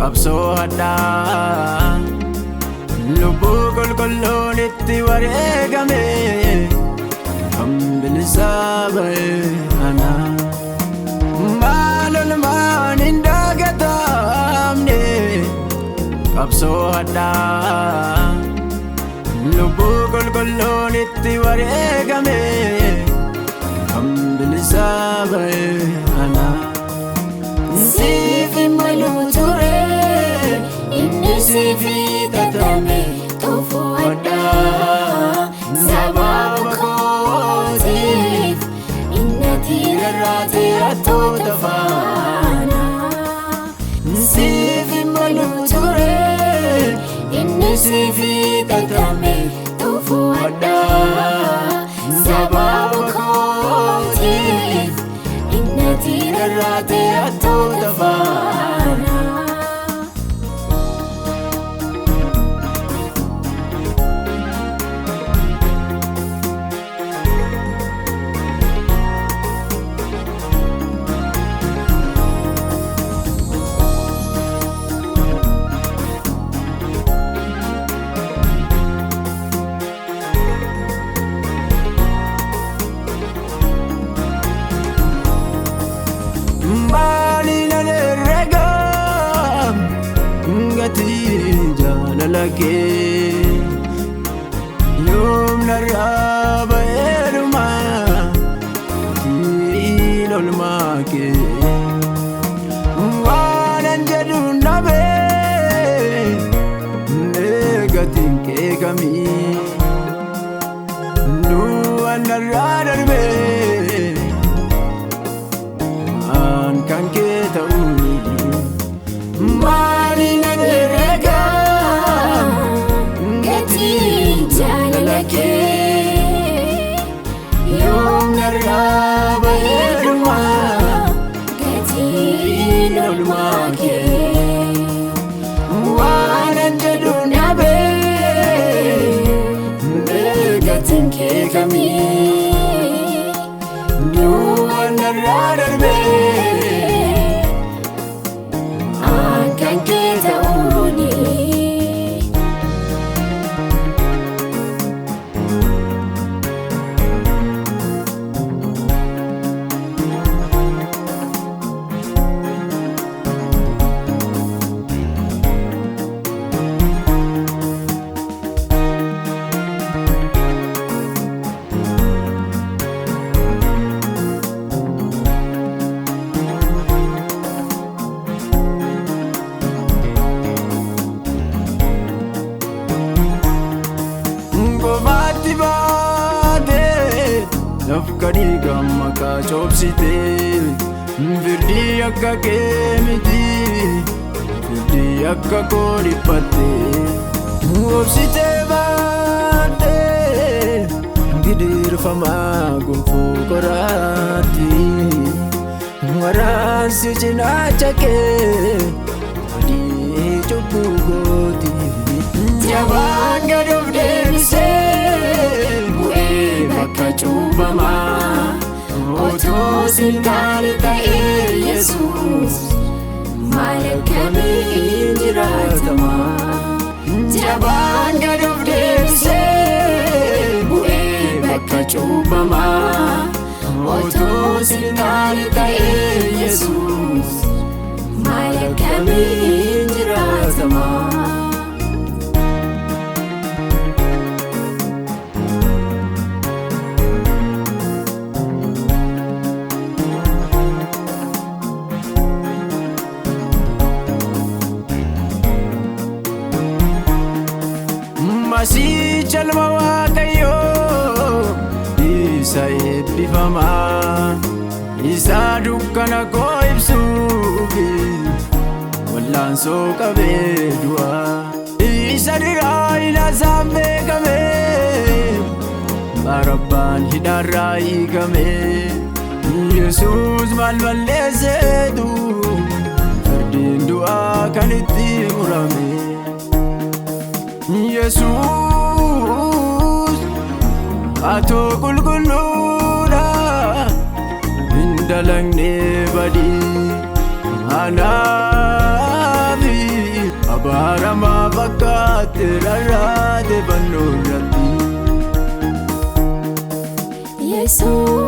qabsoodha lubbuu qulqulluun itti wareegame kan bilisaa ba'e ana maalolmaan hin dagatamne qabsoodha lubbuu qulqulluun itti wareegame kan bilisaa ba'e ana Sifi malu ture inni sifi katame tofuada sababu kotif inna tirarate atotafana Sifi malu ture inni sifi katame tofuada sababu kotif inna tirarate atotafana Balina regam ngati jalalake yom naraba eruma ilolmake wanan jadu nabe negatin ke kami nu anararbe kan kita uni Marina rega ngati jalalake yom naraba eruma ngati ilolmake wanan jadu nabe negatin ke kami nu anararbe kan kita uni Nafkadi gamma ka chopsite virdi akka kemiti virdi akka koripate opsite bate gidir fama gumfu korati waransi chinachake adi chupugoti jabanga dovdemse Kachubama Oto sindali ta'e Jesus Malakami indiratama Jaban gaduf debse Bu'e bakka cubama Oto sindali ta'e Jesus Malakami indiratama Masih jalma waaqayyo isa eebbifama isa dukkana koo ibsuufi wallaansoo qabee du'a isa dhiraa ilaasaan beekame barabbaan hidhaarraa hiikame Yesuus maal balleesseetu fardeen du'aa kan itti murame Yesus ato qulqulluudha hin dalagne badii anaafi rarraate fannoo irratti. Yesuus.